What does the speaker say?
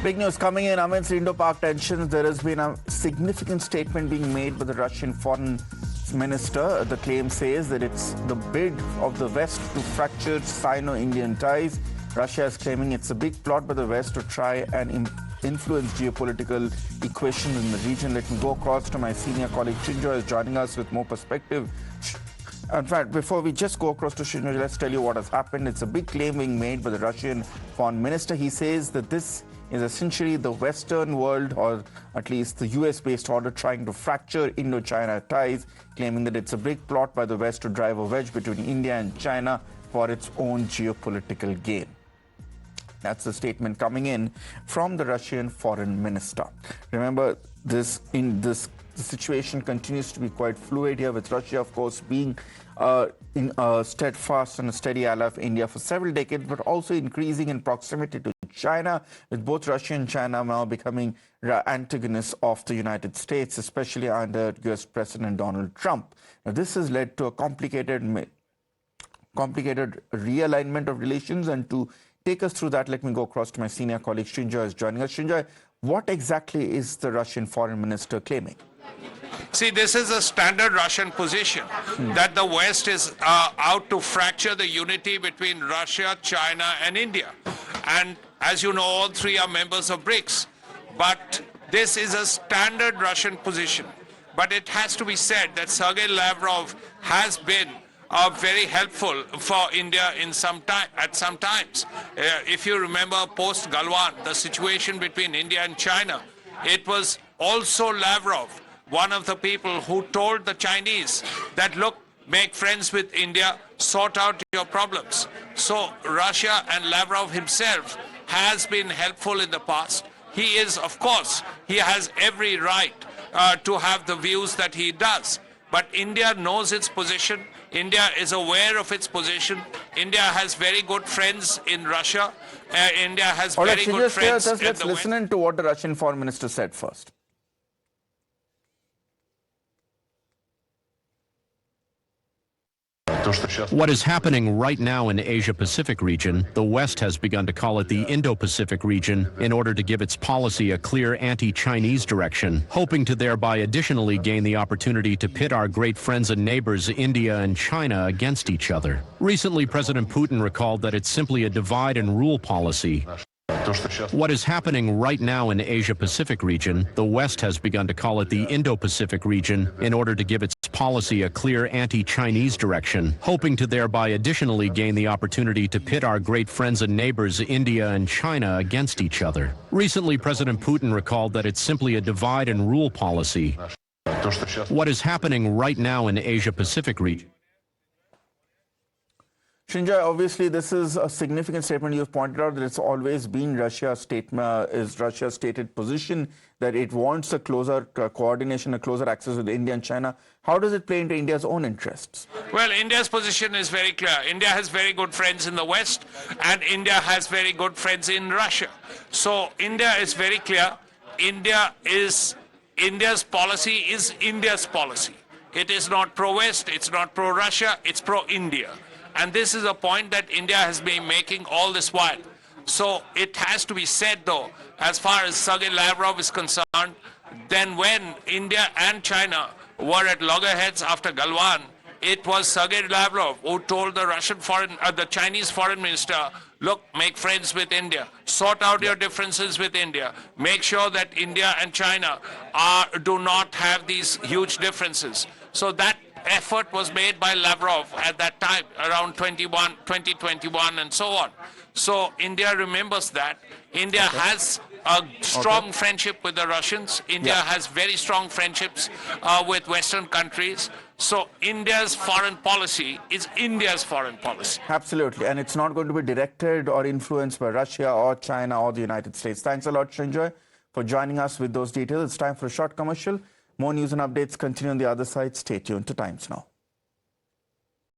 Big news coming in amidst Indo-Pak tensions. There has been a significant statement being made by the Russian foreign minister. The claim says that it's the bid of the West to fracture Sino-Indian ties. Russia is claiming it's a big plot by the West to try and influence geopolitical equations in the region. Let me go across to my senior colleague Shinjo, is joining us with more perspective. In fact, before we just go across to Shinjo, let's tell you what has happened. It's a big claim being made by the Russian foreign minister. He says that this is essentially the Western world, or at least the US-based order, trying to fracture Indo-China ties, claiming that it's a big plot by the West to drive a wedge between India and China for its own geopolitical gain. That's the statement coming in from the Russian foreign minister. Remember, the situation continues to be quite fluid here, with Russia, of course, being in a steadfast and a steady ally of India for several decades, but also increasing in proximity to China, with both Russia and China now becoming antagonists of the United States, especially under US President Donald Trump. Now, this has led to a complicated realignment of relations, and to take us through that, let me go across to my senior colleague Shinjo, is joining us. Shinjo, what exactly is the Russian foreign minister claiming? See, this is a standard Russian position, that the West is out to fracture the unity between Russia, China, and India. And as you know, all three are members of BRICS. But this is a standard Russian position. But it has to be said that Sergey Lavrov has been very helpful for India at some times. If you remember, post Galwan, the situation between India and China, it was also Lavrov, one of the people who told the Chinese that, look, make friends with India, sort out your problems. So Russia and Lavrov himself has been helpful in the past. He is, of course, he has every right to have the views that he does. But India knows its position. India is aware of its position. India has very good friends in Russia. India has very good friends in the West. Let's listen to what the Russian foreign minister said first. What is happening right now in the Asia-Pacific region, the West has begun to call it the Indo-Pacific region in order to give its policy a clear anti-Chinese direction, hoping to thereby additionally gain the opportunity to pit our great friends and neighbors India and China against each other. Recently, President Putin recalled that it's simply a divide and rule policy. What is happening right now in the Asia-Pacific region, the West has begun to call it the Indo-Pacific region in order to give its policy a clear anti-Chinese direction, hoping to thereby additionally gain the opportunity to pit our great friends and neighbors India and China against each other. Recently, President Putin recalled that it's simply a divide and rule policy. What is happening right now in the Asia-Pacific region? Shinjo, obviously this is a significant statement. You've pointed out that it's always been Russia's stated position that it wants a closer coordination, a closer access with India and China. How does it play into India's own interests? Well, India's position is very clear. India has very good friends in the West, and India has very good friends in Russia. So India is very clear. India's policy is India's policy. It is not pro-West, it's not pro-Russia, it's pro-India. And this is a point that India has been making all this while. So it has to be said, though, as far as Sergey Lavrov is concerned, then when India and China were at loggerheads after Galwan, it was Sergey Lavrov who told the Chinese foreign minister, look, make friends with India, sort out your differences with India, make sure that India and China do not have these huge differences. So that effort was made by Lavrov at that time, around 2021 and so on. So India remembers that. India has a strong friendship with the Russians. India has very strong friendships with Western countries. So India's foreign policy is India's foreign policy. Absolutely. And it's not going to be directed or influenced by Russia or China or the United States. Thanks a lot, Shinjo, for joining us with those details. It's time for a short commercial. More news and updates continue on the other side. Stay tuned to Times Now.